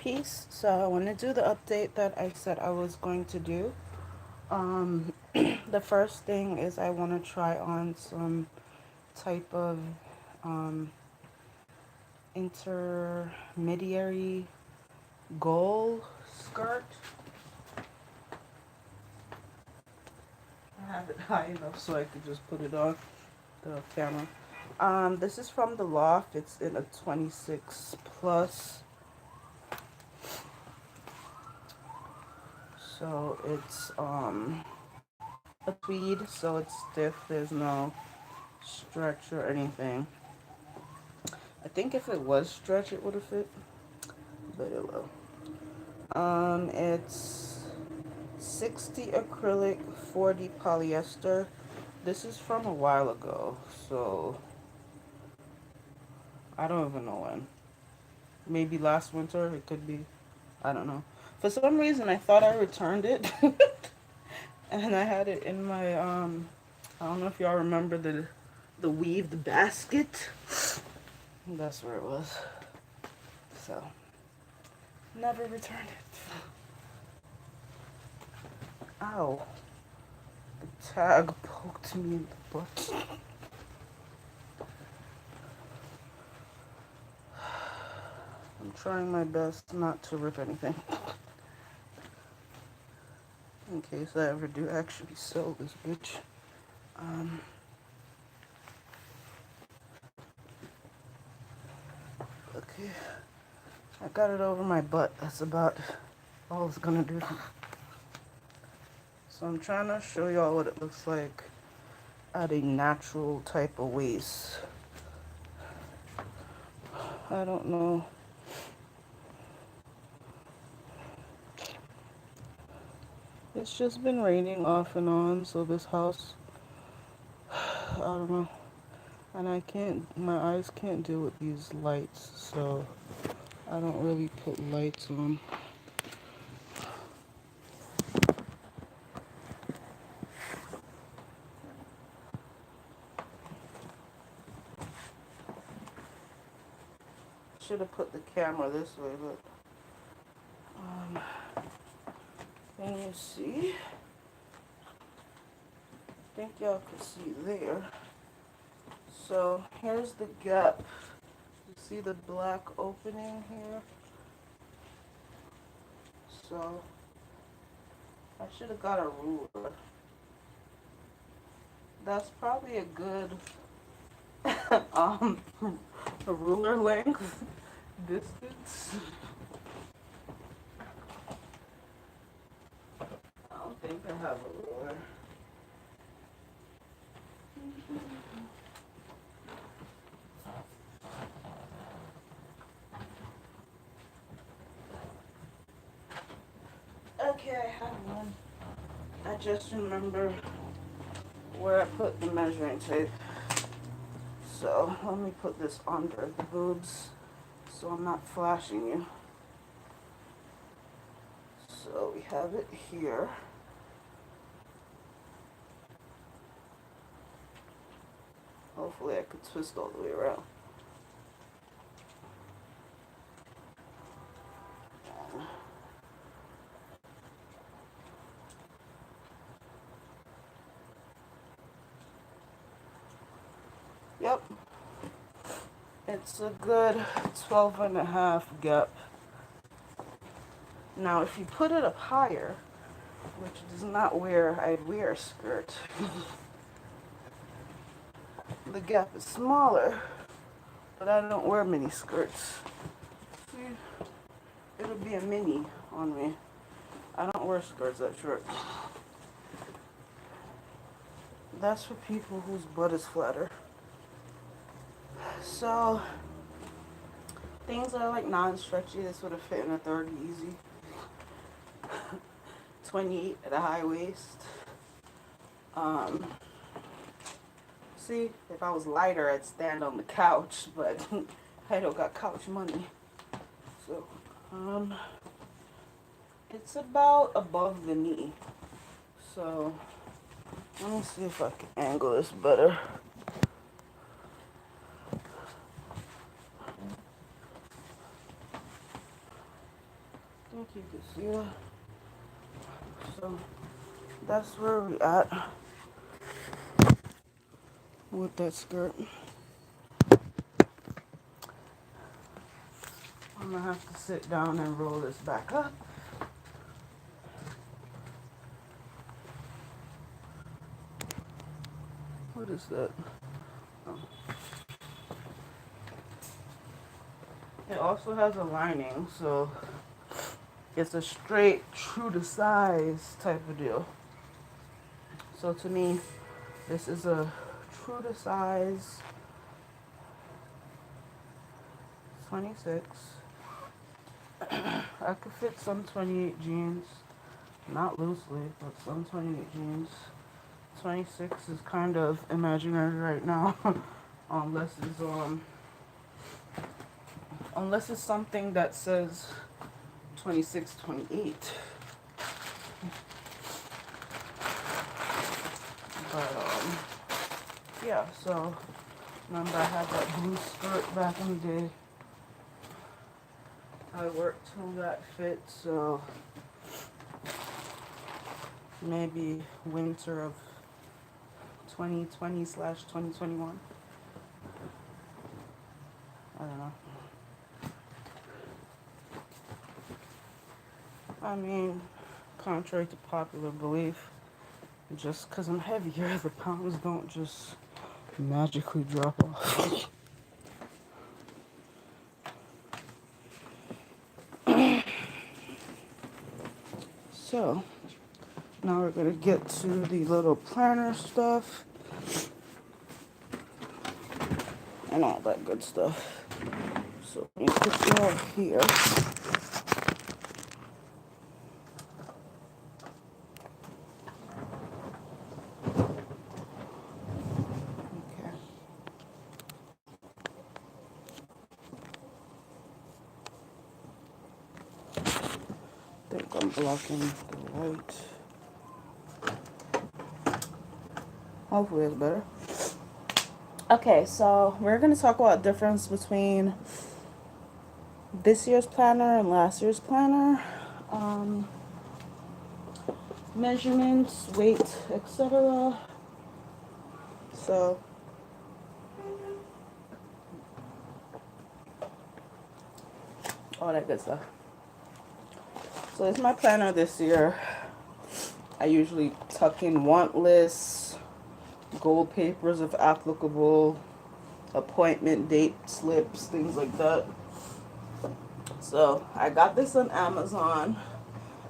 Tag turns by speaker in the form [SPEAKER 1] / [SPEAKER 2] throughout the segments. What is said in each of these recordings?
[SPEAKER 1] piece. So I want to do the update that I said I was going to do. The first thing is I want to try on some type of um, intermediary gold skirt. I have it high enough so I could just put it on the camera. This is from the Loft. It's in a 26 plus. So it's a tweed, so it's stiff. There's no stretch or anything. I think if it was stretch, it would have fit, but it will. It's 60 acrylic, 40 polyester. This is from a while ago, so I don't even know when. Maybe last winter, it could be. I don't know. For some reason, I thought I returned it, and I had it in my I don't know if y'all remember the weaved basket. That's where it was. So never returned it. Ow! The tag poked me in the butt. I'm trying my best not to rip anything, in case I ever do actually sell this bitch. Um, okay, I got it over my butt. That's about all it's gonna do. So I'm trying to show y'all what it looks like at a natural type of waist. I don't know. It's just been raining off and on, so this house, I don't know. And my eyes can't deal with these lights, so I don't really put lights on. Should have put the camera this way, but can you see? I think y'all can see there. So here's the gap. You see the black opening here? So I should have got a ruler. That's probably a good um a ruler length distance. I don't think I have a ruler. Okay, I have one. I just remember where I put the measuring tape. So let me put this under the boobs so I'm not flashing you. So we have it here. Hopefully I could twist all the way around. Yep. It's a good 12 and a half gap. Now if you put it up higher, which is not where I'd wear a skirt, the gap is smaller, but I don't wear mini skirts. See, it'll be a mini on me. I don't wear skirts that short. That's for people whose butt is flatter. So things that are like non-stretchy, this would have fit in a 30 easy. 28 at a high waist. See, if I was lighter, I'd stand on the couch, but I don't got couch money. So, it's about above the knee. So, let me see if I can angle this better. you can see that. So that's where we at with that skirt. I'm gonna have to sit down and roll this back up. What is that? Oh. It also has a lining, so it's a straight, true to size type of deal. So to me, this is a true to size 26. I could fit some 28 jeans, not loosely, but some 28 jeans. 26 is kind of imaginary right now, unless it's something that says 26, 28. But yeah. So remember, I had that blue skirt back in the day. I worked till that fit, so maybe winter of 2020/2021. I don't know. I mean, contrary to popular belief, just because I'm heavier, the pounds don't just magically drop off. So, now we're going to get to the little planner stuff and all that good stuff. So, let me put you all here. Okay. I think I'm blocking the light. Hopefully it's better. Okay, so we're going to talk about the difference between this year's planner and last year's planner. Measurements, weight, etc. So, all that good stuff. So it's my planner this year. I usually tuck in want lists, gold papers if applicable, appointment date slips, things like that. So I got this on Amazon,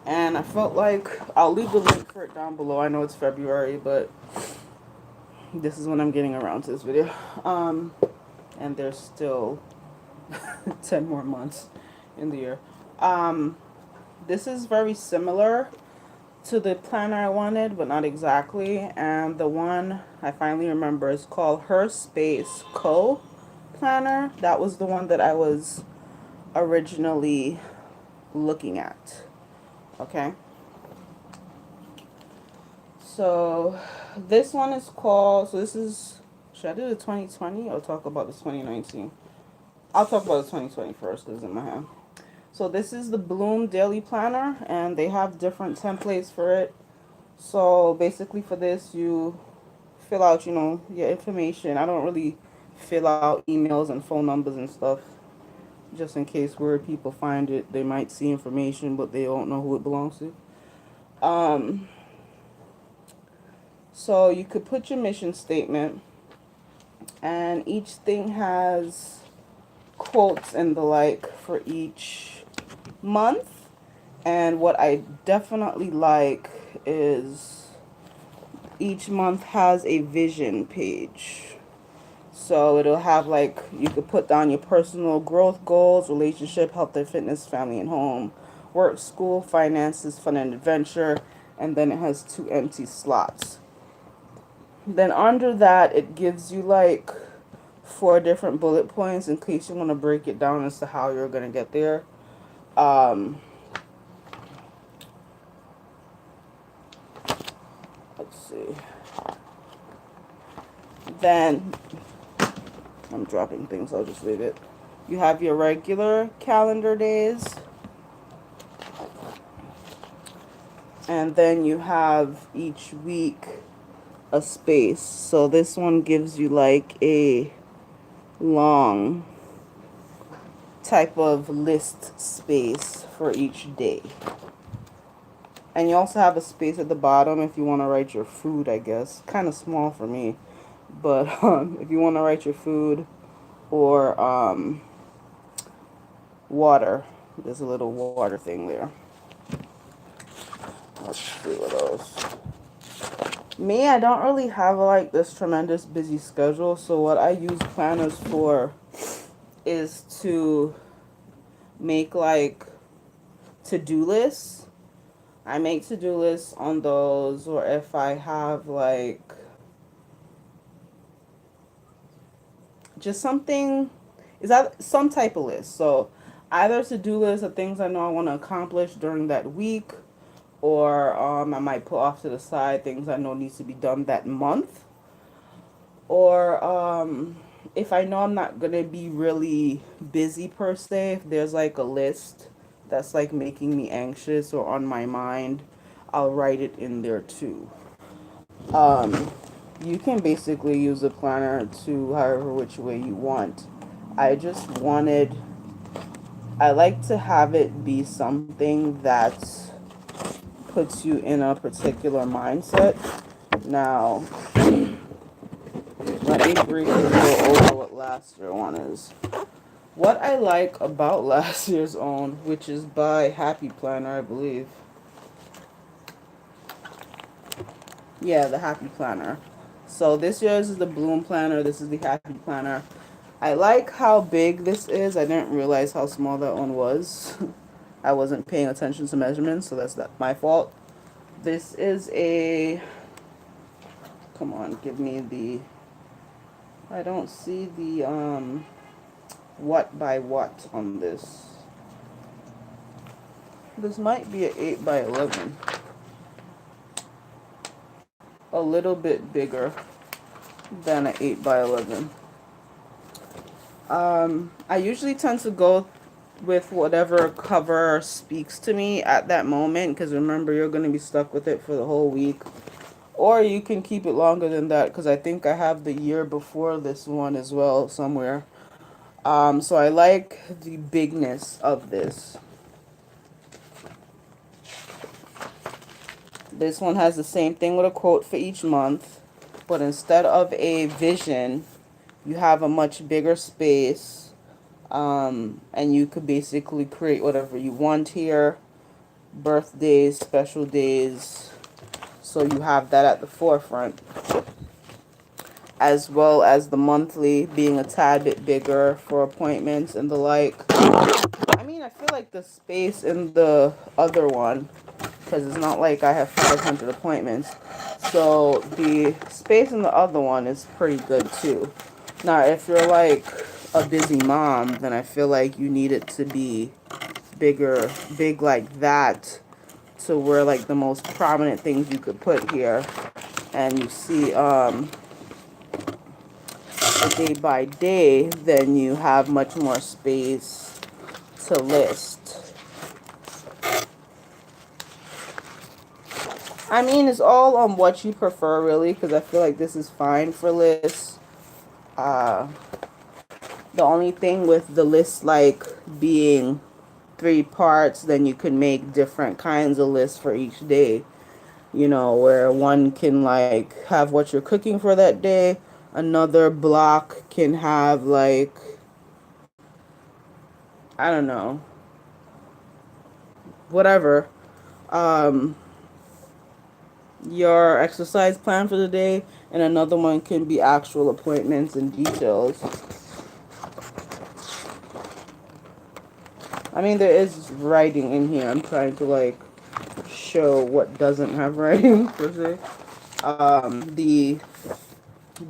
[SPEAKER 1] and I felt like I'll leave the link for it down below. I know it's February, but this is when I'm getting around to this video. And there's still 10 more months in the year. This is very similar to the planner I wanted, but not exactly. And the one I finally remember is called Her Space Co. Planner. That was the one that I was originally looking at. Okay. So this one is called, so this is, should I do the 2020 or talk about the 2019? I'll talk about the 2020 first because it's in my hand. So this is the Bloom Daily Planner, and they have different templates for it. So basically for this, you fill out, your information. I don't really fill out emails and phone numbers and stuff, just in case where people find it, they might see information, but they don't know who it belongs to. So you could put your mission statement, and each thing has quotes and the like for each month. And what I definitely like is each month has a vision page. So it'll have like, you could put down your personal growth goals, relationship, health and fitness, family and home, work, school, finances, fun and adventure, and then it has 2 empty slots. Then under that, it gives you like 4 different bullet points in case you want to break it down as to how you're going to get there. Let's see. Then, I'm dropping things, I'll just leave it. You have your regular calendar days. And then you have each week a space. So this one gives you like a long type of list space for each day. And you also have a space at the bottom if you want to write your food, I guess. Kind of small for me. But if you want to write your food or water, there's a little water thing there. Let's see what else. Me, I don't really have like this tremendous busy schedule. So what I use planners for is to make like to-do lists. I make to-do lists on those, or if I have like just something, is that some type of list. So either to-do list of things I know I want to accomplish during that week, or I might put off to the side things I know needs to be done that month, or if I know I'm not gonna be really busy per se, if there's like a list that's like making me anxious or on my mind, I'll write it in there too. Um, you can basically use a planner to however which way you want. I just wanted, I like to have it be something that puts you in a particular mindset. Now, let me briefly go over what last year one is. What I like about last year's own, which is by Happy Planner, I believe. Yeah, the Happy Planner. So this year's is the Bloom Planner. This is the Happy Planner. I like how big this is. I didn't realize how small that one was. I wasn't paying attention to measurements, so that's not my fault. This is a... Come on, give me the... I don't see the what by what on this. This might be an 8 by 11. A little bit bigger than an 8 by 11. I usually tend to go with whatever cover speaks to me at that moment, because remember, you're going to be stuck with it for the whole week. Or you can keep it longer than that, because I think I have the year before this one as well somewhere. So I like the bigness of this. This one has the same thing with a quote for each month, but instead of a vision, you have a much bigger space, and you could basically create whatever you want here. Birthdays, special days, so you have that at the forefront, as well as the monthly being a tad bit bigger for appointments and the like. I mean, I feel like the space in the other one, because it's not like I have 500 appointments, so the space in the other one is pretty good too. Now, if you're like a busy mom, then I feel like you need it to be big like that, to where like the most prominent things you could put here, and you see day by day, then you have much more space to list. I mean, it's all on what you prefer, really, because I feel like this is fine for lists. The only thing with the list, like, being 3 parts, then you can make different kinds of lists for each day. You know, where one can, like, have what you're cooking for that day. Another block can have, like, I don't know, whatever. Your exercise plan for the day, and another one can be actual appointments and details. I mean, there is writing in here. I'm trying to like show what doesn't have writing per se. The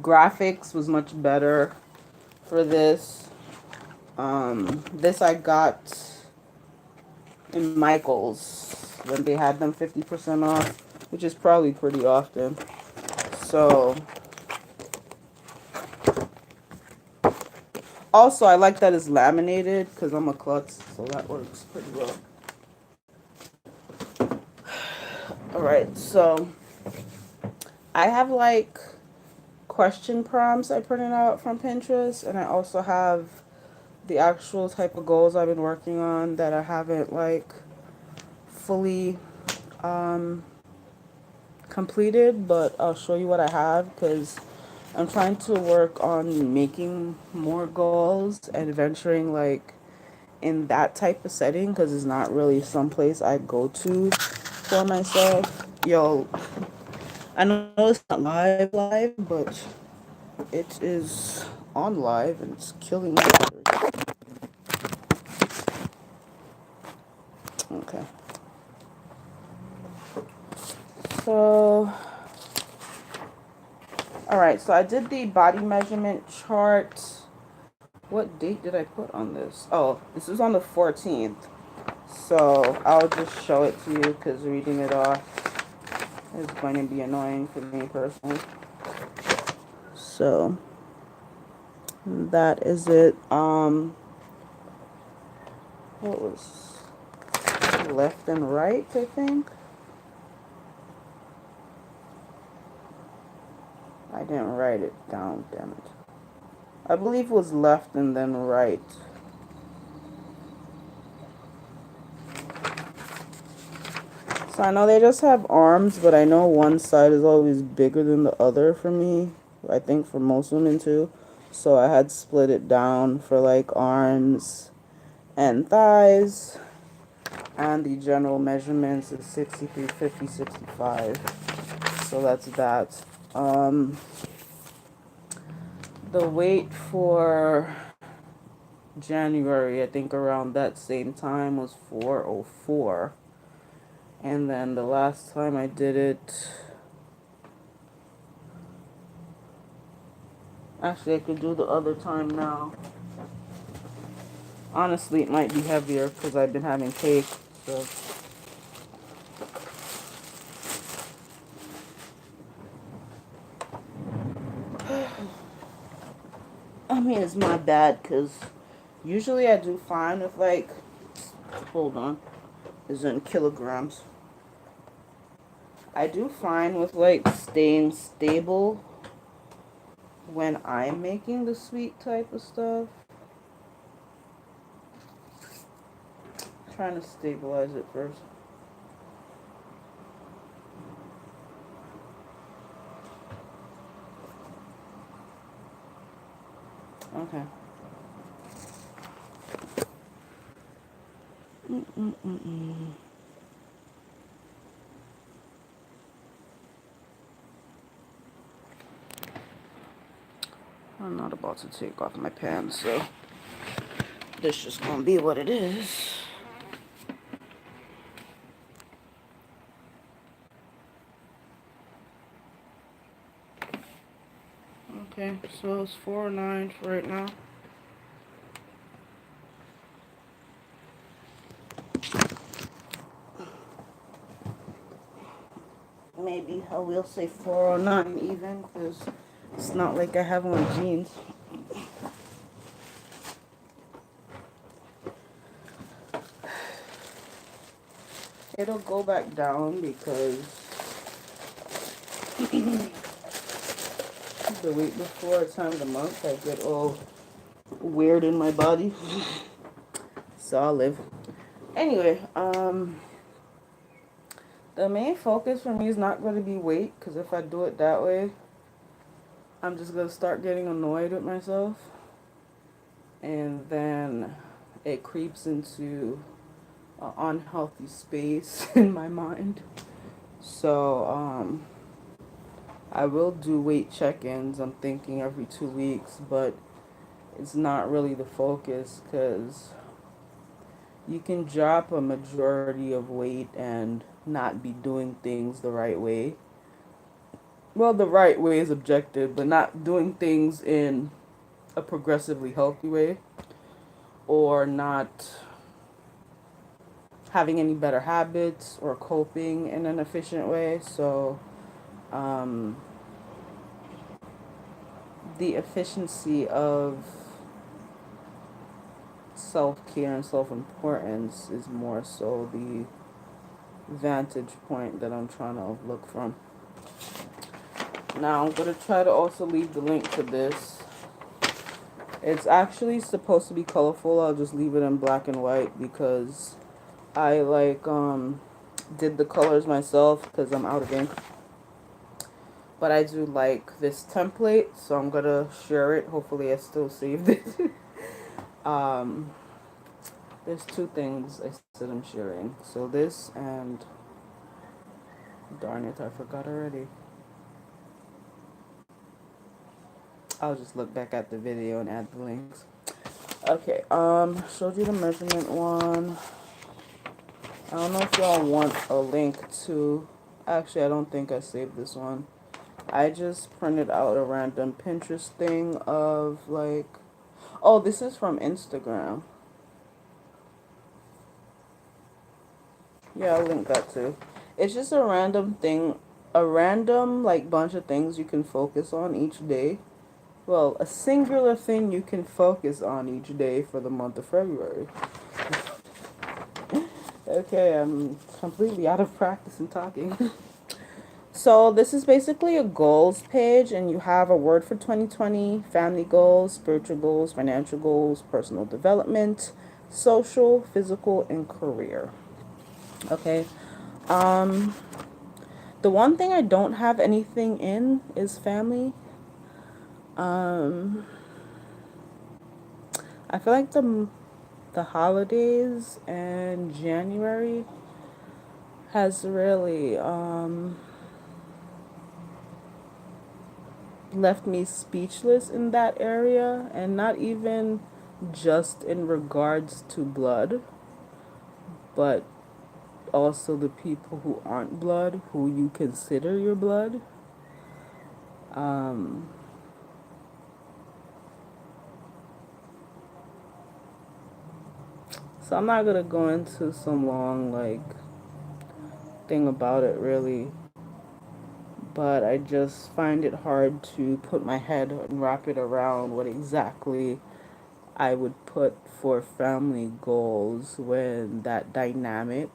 [SPEAKER 1] graphics was much better for this. This I got in Michael's when they had them 50% off, which is probably pretty often. So, also I like that it's laminated because I'm a klutz, so that works pretty well. All right, so I have like question prompts I printed out from Pinterest, and I also have the actual type of goals I've been working on that I haven't like fully um, completed, but I'll show you what I have because I'm trying to work on making more goals and venturing like in that type of setting because it's not really someplace I go to for myself. Yo, I know it's not live, but it is on live and it's killing my battery. Okay. So, alright, so I did the body measurement chart. What date did I put on this? Oh, this is on the 14th. So, I'll just show it to you because reading it off is going to be annoying for me personally. So, that is it. What was left and right, I think? I didn't write it down, damn it. I believe it was left and then right. So I know they just have arms, but I know one side is always bigger than the other for me. I think for most women too. So I had split it down for like arms and thighs. And the general measurements is 63, 50, 65. So that's that. The weight for January, I think around that same time, was 404. And then the last time I did it, actually I could do the other time now. Honestly, it might be heavier because I've been having cake. So I mean, it's my bad because usually I do fine with like, hold on, is in kilograms. I do fine with like staying stable when I'm making the sweet type of stuff. Trying to stabilize it first. Okay. Mm-mm-mm-mm. I'm not about to take off my pants, so this just gonna be what it is. Okay, so it's 409 for right now. Maybe I will say 409 even, because it's not like I have on jeans. It'll go back down because the week before time of the month I get all weird in my body. So I'll live. Anyway, the main focus for me is not going to be weight, because if I do it that way, I'm just going to start getting annoyed with myself. And then it creeps into an unhealthy space in my mind. So, I will do weight check-ins, I'm thinking every 2 weeks, but it's not really the focus because you can drop a majority of weight and not be doing things the right way. Well, the right way is objective, but not doing things in a progressively healthy way or not having any better habits or coping in an efficient way. So, um, the efficiency of self care and self importance is more so the vantage point that I'm trying to look from. Now I'm gonna try to also leave the link to this. It's actually supposed to be colorful. I'll just leave it in black and white because I did the colors myself because I'm out of ink. But I do like this template, so I'm gonna share it. Hopefully I still saved it. um there's two things I said I'm sharing. So this and darn it, I forgot already. I'll just look back at the video and add the links. Okay, showed you the measurement one. I don't know if y'all want a link to, actually I don't think I saved this one. I just printed out a random Pinterest thing of like, oh, this is from Instagram. Yeah, I'll link that too. It's just a random thing, a random like bunch of things you can focus on each day. Well, a singular thing you can focus on each day for the month of February. Okay, I'm completely out of practice in talking. So this is basically a goals page, and you have a word for 2020, family goals, spiritual goals, financial goals, personal development, social, physical, and career. Okay. Um, the one thing I don't have anything in is family. Um, I feel like the holidays and January has really left me speechless in that area, and not even just in regards to blood, but also the people who aren't blood, who you consider your blood. Um, so I'm not gonna go into some long like thing about it really, but I just find it hard to put my head and wrap it around what exactly I would put for family goals when that dynamic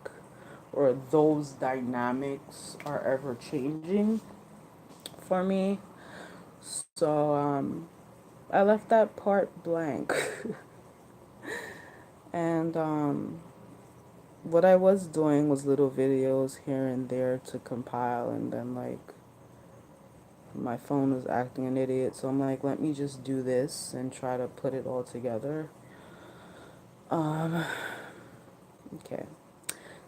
[SPEAKER 1] or those dynamics are ever changing for me. So I left that part blank. And what I was doing was little videos here and there to compile, and then like my phone was acting an idiot, so I'm like, let me just do this and try to put it all together. Um, okay.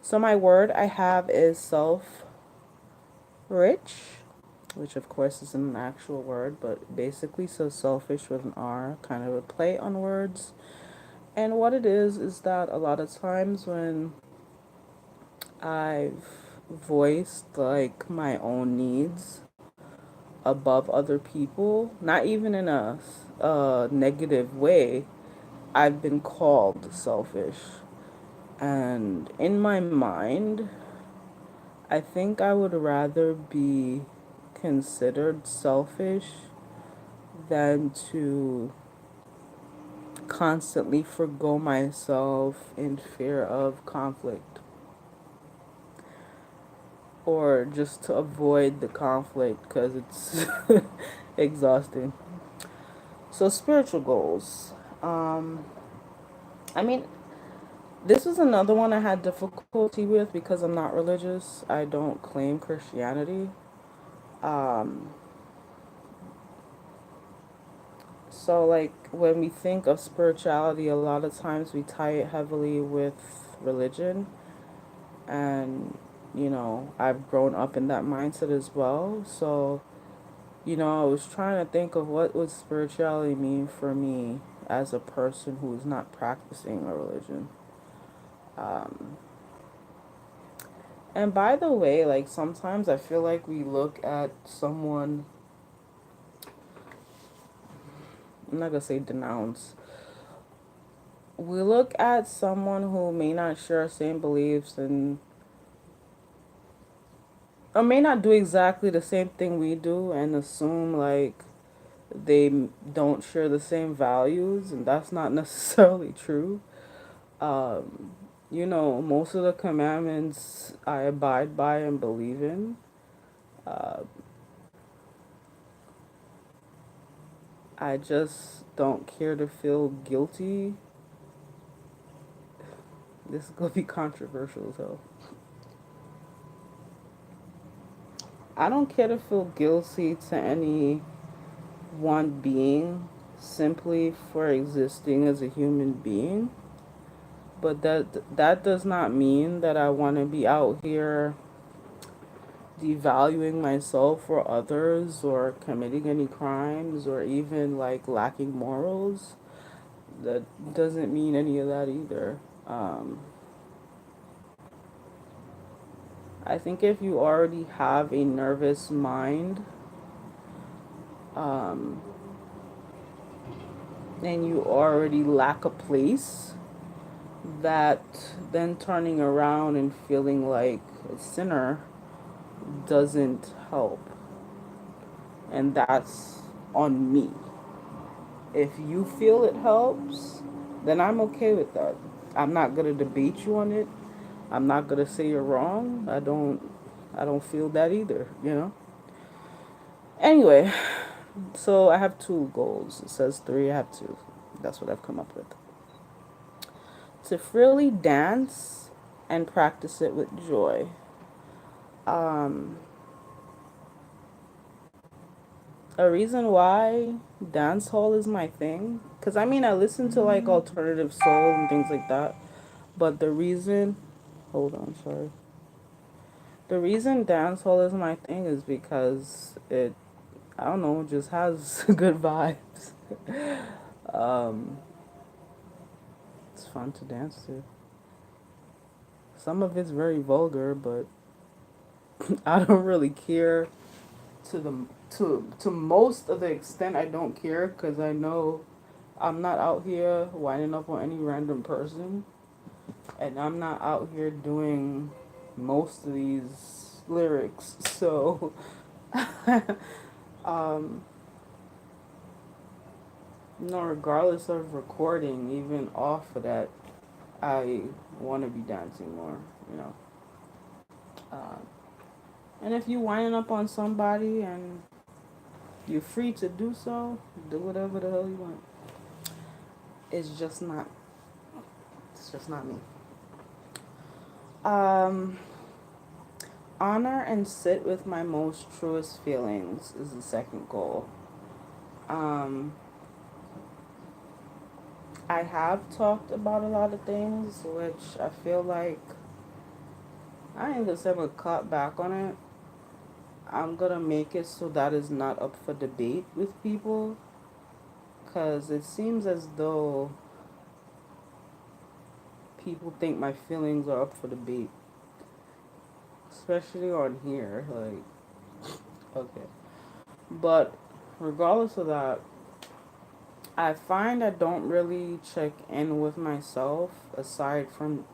[SPEAKER 1] So my word I have is self-rich, which of course isn't an actual word, but basically so selfish with an R, kind of a play on words. And what it is that a lot of times when I've voiced like my own needs above other people, not even in a negative way, I've been called selfish. And in my mind, I think I would rather be considered selfish than to constantly forgo myself in fear of conflict, or just to avoid the conflict because it's exhausting. So spiritual goals. Um, I mean, this is another one I had difficulty with because I'm not religious. I don't claim Christianity. Um, so like when we think of spirituality, a lot of times we tie it heavily with religion, and I've grown up in that mindset as well. So I was trying to think of what would spirituality mean for me as a person who is not practicing a religion. Um, and by the way, like sometimes I feel like we look at someone, I'm not gonna say denounce, we look at someone who may not share same beliefs and or may not do exactly the same thing we do and assume like they don't share the same values, and that's not necessarily true. Um, most of the commandments I abide by and believe in. Uh, I just don't care to feel guilty. This is gonna be controversial, so I don't care to feel guilty to any one being simply for existing as a human being. But that does not mean that I want to be out here devaluing myself or others or committing any crimes or even like lacking morals. That doesn't mean any of that either. Um, I think if you already have a nervous mind, um, and you already lack a place, that then turning around and feeling like a sinner doesn't help. And that's on me. If you feel it helps, then I'm okay with that. I'm not gonna debate you on it. I'm not gonna say you're wrong. I don't feel that either. Anyway, so I have two goals. It says three, I have two. That's what I've come up with. To freely dance and practice it with joy. Um, a reason why dance hall is my thing, because I mean, I listen to like alternative soul and things like that, but hold on, sorry. The reason dance hall is my thing is because I don't know, just has good vibes. um, it's fun to dance to. Some of it's very vulgar, but I don't really care to the to most of the extent I don't care because I know I'm not out here winding up on any random person, and I'm not out here doing most of these lyrics. So, um, regardless of recording, even off of that, I want to be dancing more. You know, uh, and if you winding up on somebody and you're free to do so, do whatever the hell you want. It's just not. It's just not me. Um, Honor and sit with my most truest feelings is the second goal. Um, I have talked about a lot of things, which I feel like I ain't gonna say I'm gonna cut back on it. I'm gonna make it so that is not up for debate with people, because it seems as though people think my feelings are up for debate, especially on here. Like, okay. But regardless of that, I find I don't really check in with myself aside from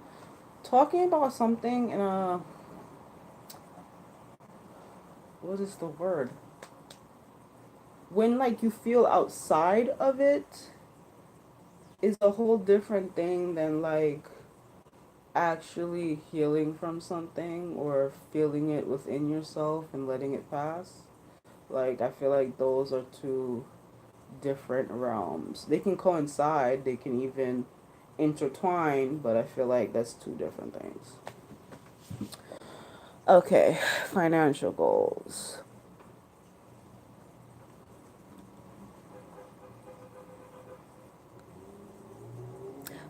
[SPEAKER 1] talking about something in a, what is the word? When like you feel outside of it is a whole different thing than like actually healing from something or feeling it within yourself and letting it pass. Like I feel like those are two different realms. They can coincide, they can even intertwine, but I feel like that's two different things. Okay, financial goals.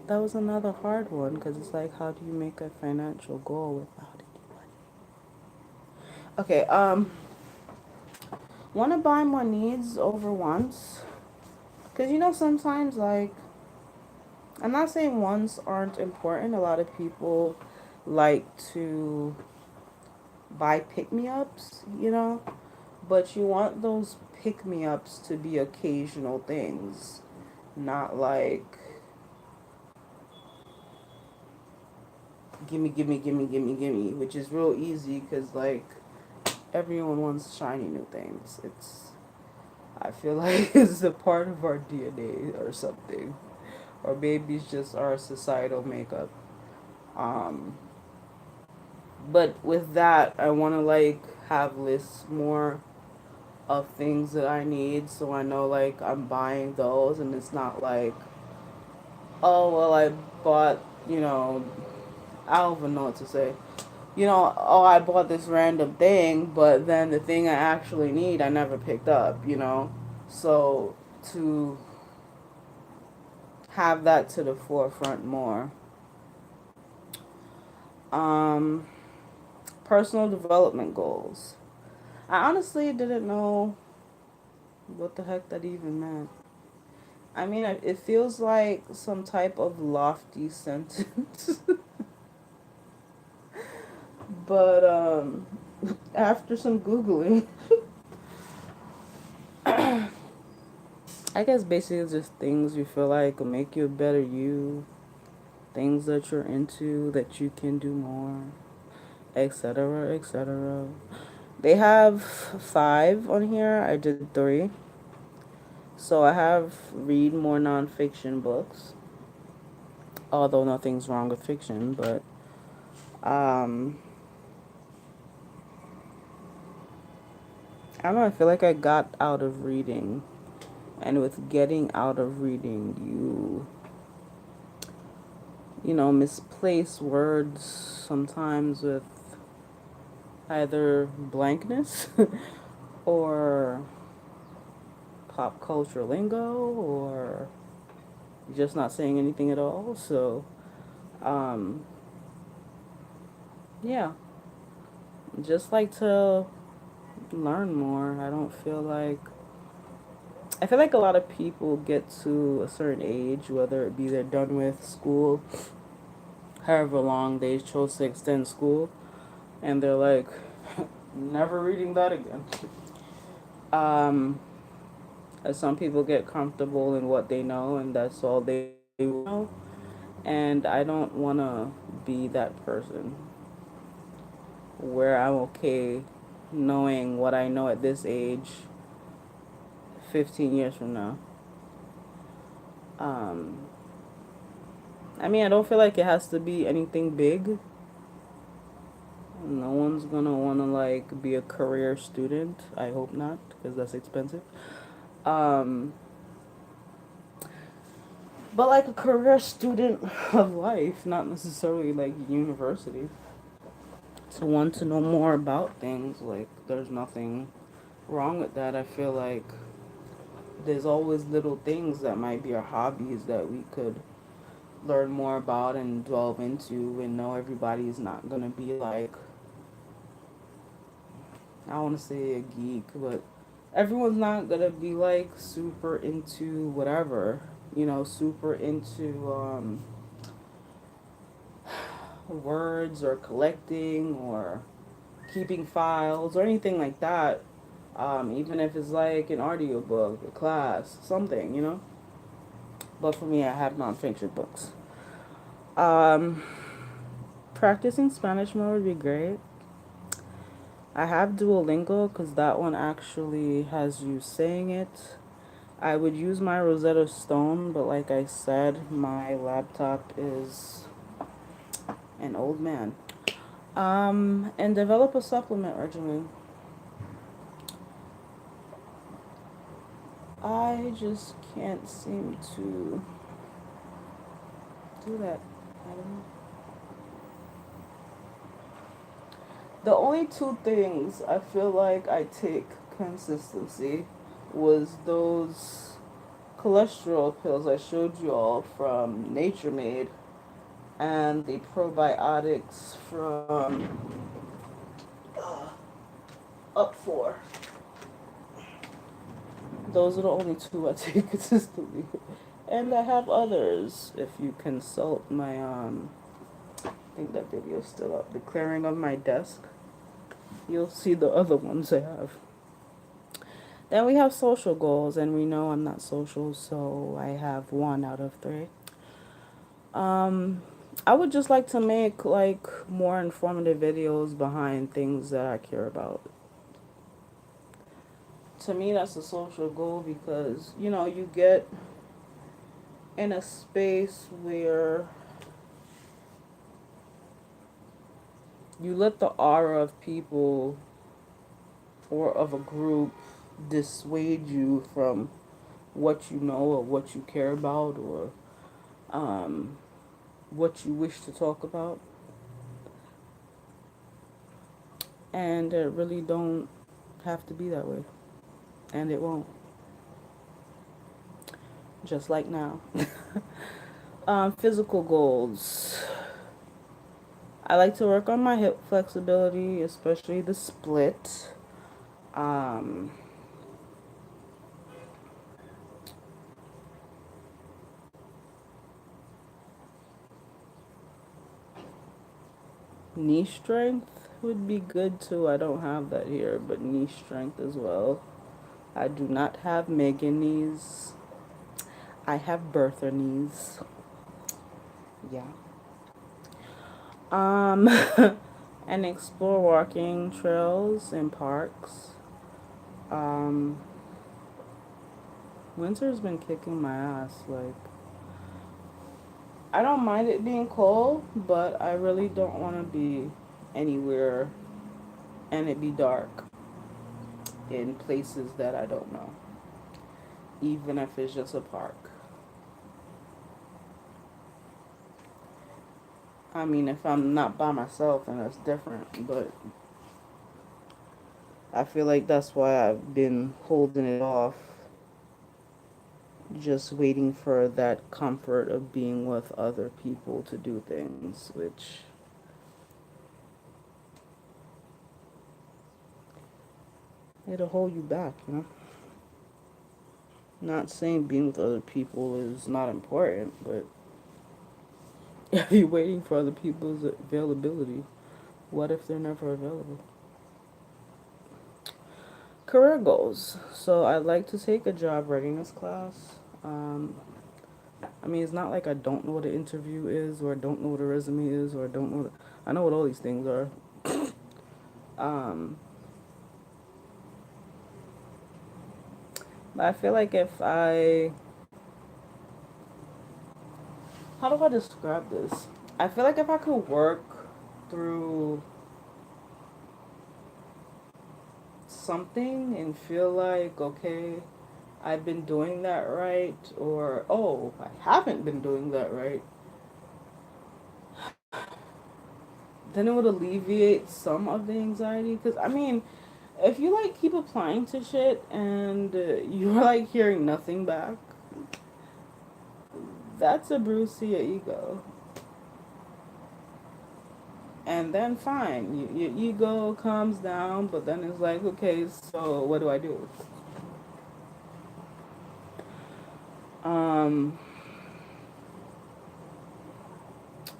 [SPEAKER 1] That was another hard one because it's like, how do you make a financial goal without any money? Okay, want to buy more needs over wants? Because sometimes, like, I'm not saying wants aren't important. A lot of people like to buy pick me ups. But you want those pick me ups to be occasional things, not like gimme, gimme, gimme, gimme, gimme, which is real easy because, like, everyone wants shiny new things. I feel like it's a part of our DNA or something. Or maybe it's just our societal makeup. Um, but with that, I want to like have lists more of things that I need, so I know like I'm buying those, and it's not like, oh well, I bought, I don't even know what to say. Oh, I bought this random thing, but then the thing I actually need, I never picked up. So to have that to the forefront more. Um, Personal development goals. I honestly didn't know what the heck that even meant. I mean, it feels like some type of lofty sentence. But after some Googling, I guess basically it's just things you feel like will make you a better you, things that you're into that you can do more, etc., etc. They have 5 on here. I did 3. So I have read more nonfiction books, although nothing's wrong with fiction, but um, I don't know. I feel like I got out of reading, and with getting out of reading, misplace words sometimes with either blankness or pop culture lingo or just not saying anything at all. So, um, yeah, just like to learn more. I feel like a lot of people get to a certain age, whether it be they're done with school, however long they chose to extend school, and they're like, never reading that again. Um, as some people get comfortable in what they know, and that's all they know. And I don't want to be that person where I'm okay knowing what I know at this age 15 years from now. Um, I mean, I don't feel like it has to be anything big. No one's gonna wanna like be a career student. I hope not, because that's expensive. Um, but like a career student of life, not necessarily like university. To want to know more about things, like there's nothing wrong with that. I feel like there's always little things that might be our hobbies that we could learn more about and delve into, and know everybody's not gonna be like, I want to say a geek, but everyone's not gonna be like super into whatever, super into words or collecting or keeping files or anything like that. Even if it's like an audiobook, a class, something. But for me, I have nonfiction books. Um, Practicing Spanish more would be great. I have Duolingo because that one actually has you saying it. I would use my Rosetta Stone, but like I said, my laptop is an old man. And develop a supplement regimen. I just can't seem to do that. I don't know. The only 2 things I feel like I take consistency was those cholesterol pills I showed you all from Nature Made, and the probiotics from Up For. Those are the only 2 I take consistently. And I have others. If you consult my, I think that video's still up. The clearing of my desk. You'll see the other ones I have. Then we have social goals, and we know I'm not social, so I have 1 out of 3. Um, I would just like to make like more informative videos behind things that I care about. To me, that's a social goal because you get in a space where You let the aura of people or of a group dissuade you from what you know or what you care about or um, what you wish to talk about. And it really don't have to be that way. And it won't. Just like now. Physical goals. I like to work on my hip flexibility, especially the split. Um, Knee strength would be good too. I don't have that here, but knee strength as well. I do not have mega knees. I have birther knees. Yeah. Um, and explore walking trails and parks. Um, Winter's been kicking my ass. Like, I don't mind it being cold, but I really don't want to be anywhere and it be dark in places that I don't know, even if it's just a park. I mean, if I'm not by myself, then that's different, but I feel like that's why I've been holding it off, just waiting for that comfort of being with other people to do things, which it'll hold you back, you know? Not saying being with other people is not important, but if you're waiting for other people's availability, what if they're never available? Career goals. So I'd like to take a job readiness class. I mean, it's not like I don't know what an interview is, or I don't know what a resume is, or I don't know. I know what all these things are. Um, but I feel like if I, how do I describe this? I feel like if I could work through something and feel like, okay, I've been doing that right, or oh, I haven't been doing that right, then it would alleviate some of the anxiety. Because, I mean, if you like keep applying to shit and you're like hearing nothing back, that's a bruise to your ego. And then fine, your ego calms down, but then it's like, okay, so what do I do? Um,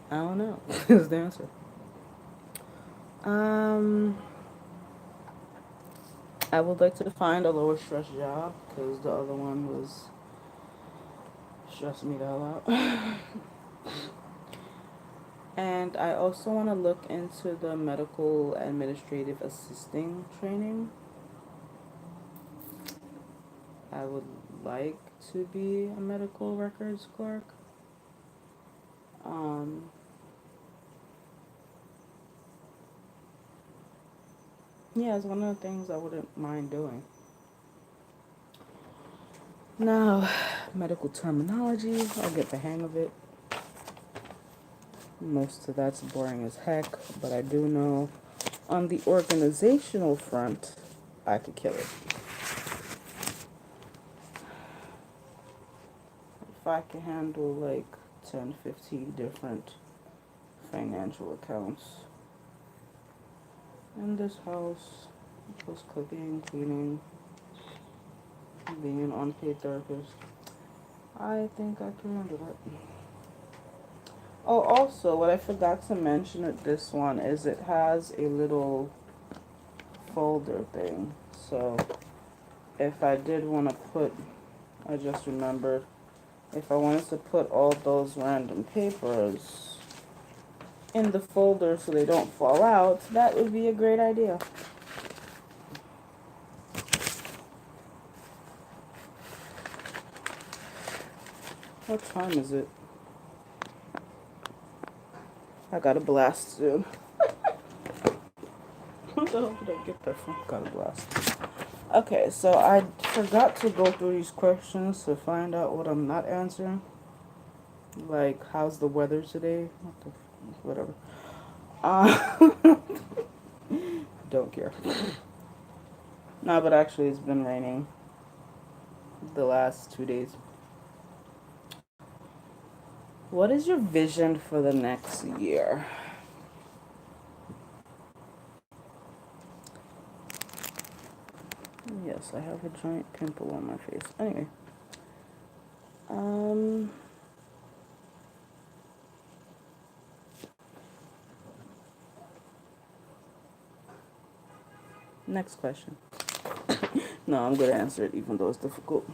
[SPEAKER 1] I don't know. Is the answer. Um, I would like to find a lower stress job because the other one was stressing me the hell out. And I also want to look into the medical administrative assisting training. I would like to be a medical records clerk. Um, yeah, it's one of the things I wouldn't mind doing. Now, medical terminology, I'll get the hang of it. Most of that's boring as heck, but I do know on the organizational front, I could kill it. If I can handle like 10, 15 different financial accounts in this house, plus cooking, cleaning, being an unpaid therapist, I think I can handle that. Oh, also, what I forgot to mention at this one is it has a little folder thing. So if I did want to put, I just remembered, if I wanted to put all those random papers in the folder so they don't fall out, that would be a great idea. What time is it? I got a blast soon. the hell did I get that from? Got a blast. Okay, so I forgot to go through these questions to find out what I'm not answering. Like, how's the weather today? Whatever. Uh, don't care. No, but actually, it's been raining the last 2 days. What is your vision for the next year? Yes, I have a giant pimple on my face. Anyway. Next question. No, I'm gonna answer it even though it's difficult.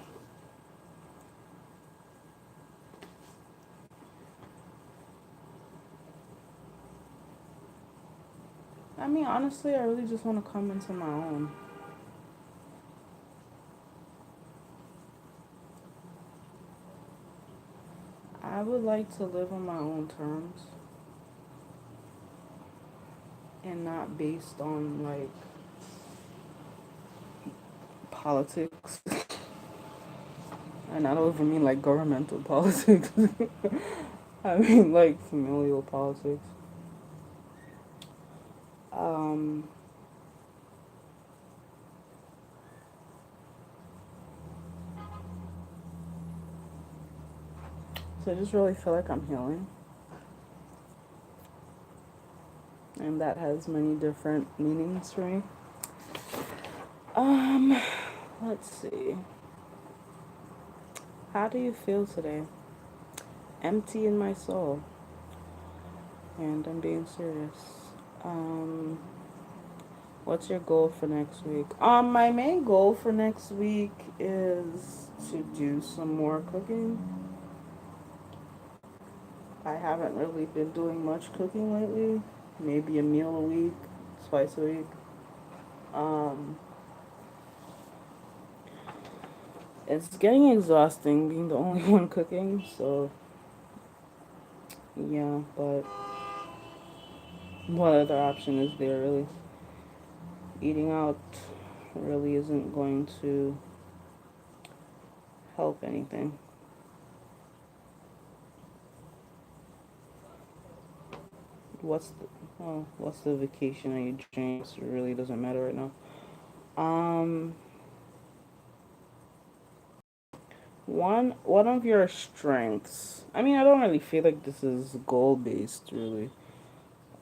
[SPEAKER 1] I mean, honestly, I really just want to come into my own. I would like to live on my own terms and not based on, like, politics. And I don't even mean, like, governmental politics. I mean, like, familial politics. Um, so I just really feel like I'm healing. And that has many different meanings for me. Um, let's see. How do you feel today? Empty in my soul. And I'm being serious. Um, what's your goal for next week? My main goal for next week is to do some more cooking. I haven't really been doing much cooking lately. Maybe a meal a week, twice a week. Um, it's getting exhausting being the only one cooking, so yeah, but what other option is there really? Eating out really isn't going to help anything. What's the vacation that you dreams? It really doesn't matter right now. Um, one of your strengths. I mean, I don't really feel like this is goal based, really.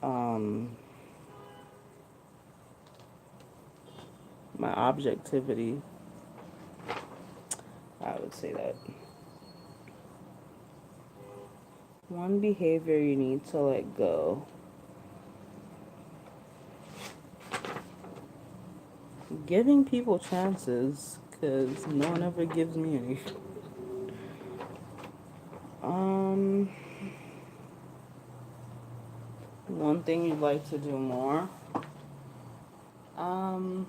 [SPEAKER 1] Um, my objectivity. I would say that. One behavior you need to let go. Giving people chances, because no one ever gives me any. Um, one thing you'd like to do more. Um,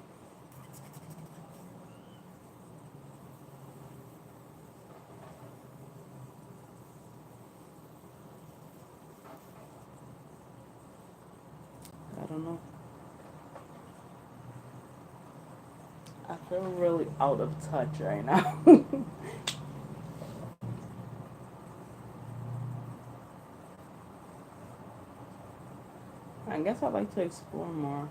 [SPEAKER 1] I don't know. I feel really out of touch right now. I guess I'd like to explore more.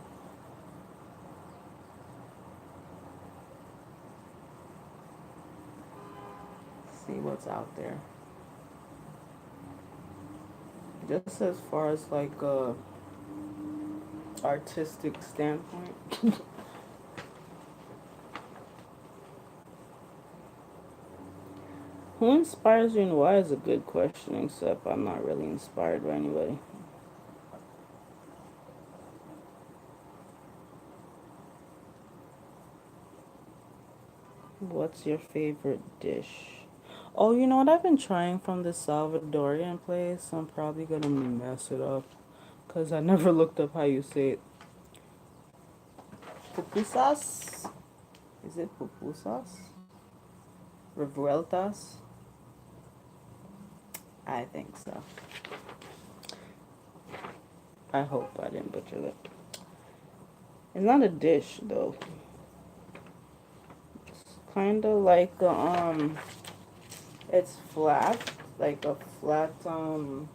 [SPEAKER 1] See what's out there. Just as far as like a artistic standpoint. Who inspires you and why is a good question, except I'm not really inspired by anybody. What's your favorite dish? Oh, you know what? I've been trying from this Salvadorian place. I'm probably gonna mess it up because I never looked up how you say it. Pupusas? Is it pupusas? Revueltas? I think so. I hope I didn't butcher that. It's not a dish though. It's kind of like it's flat, like a flat kind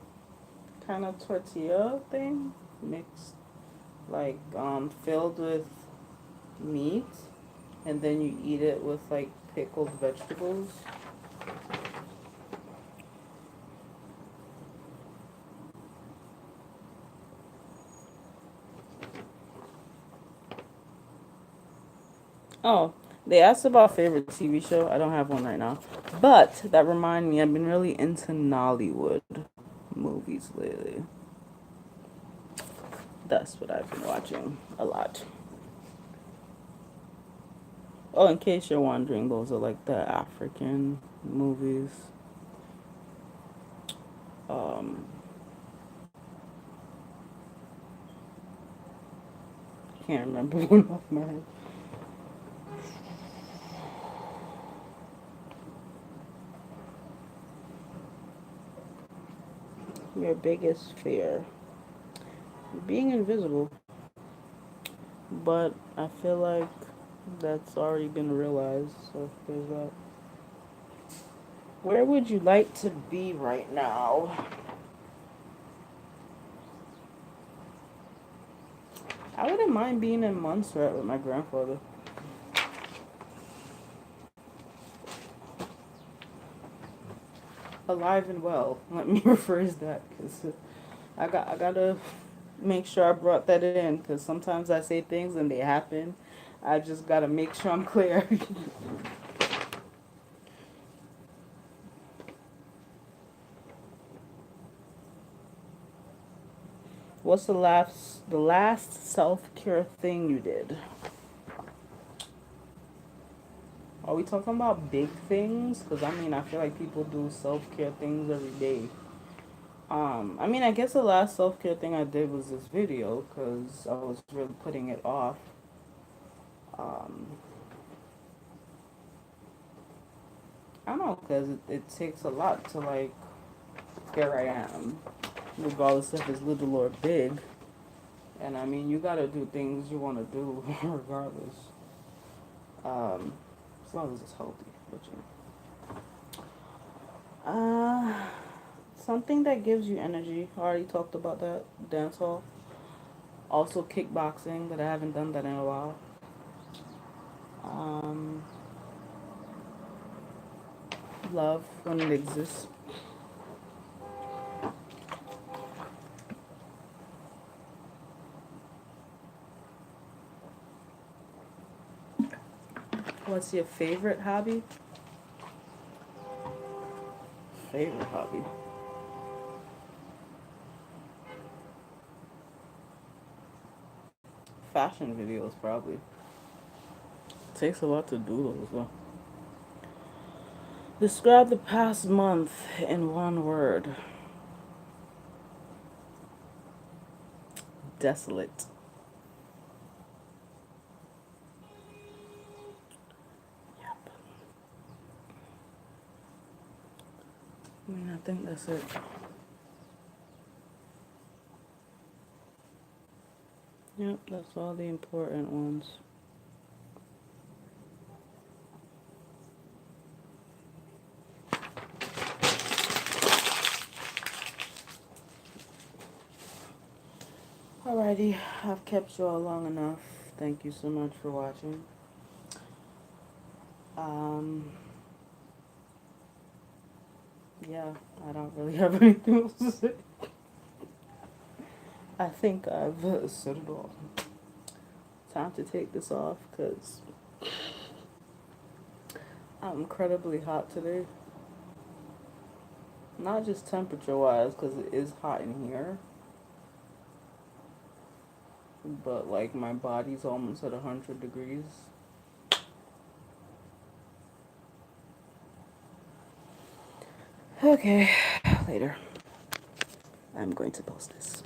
[SPEAKER 1] of tortilla thing, mixed like filled with meat, and then you eat it with like pickled vegetables. Oh, they asked about favorite TV show. I don't have one right now, but that remind me, I've been really into Nollywood movies lately. That's what I've been watching a lot. Oh, in case you're wondering, those are like the African movies. Um, can't remember one off my head. Your biggest fear? Being invisible. But I feel like that's already been realized, so there's that. Where would you like to be right now? I wouldn't mind being in Montserrat with my grandfather. Alive and well. Let me rephrase that, because I gotta make sure I brought that in, because sometimes I say things and they happen. I just gotta make sure I'm clear. What's the last self care thing you did? Are we talking about big things? Because I mean, I feel like people do self care things every day. I mean, I guess the last self care thing I did was this video because I was really putting it off. Um, I don't know, because it takes a lot to like, here I am, regardless if it's little or big. And I mean, you gotta do things you want to do regardless. Um, as long as it's healthy, which uh, something that gives you energy. I already talked about that. Dance hall. Also kickboxing, but I haven't done that in a while. Um, love when it exists. What's your favorite hobby? Favorite hobby. Fashion videos, probably. Takes a lot to do those, though. Describe the past month in one word. Desolate. Yep. I mean, I think that's it. Yep, that's all the important ones. Alrighty, I've kept you all long enough. Thank you so much for watching. Um, yeah, I don't really have anything else to say. I think I've said it all. Time to take this off because I'm incredibly hot today. Not just temperature wise, because it is hot in here, but like my body's almost at 100 degrees. Okay, later. I'm going to post this.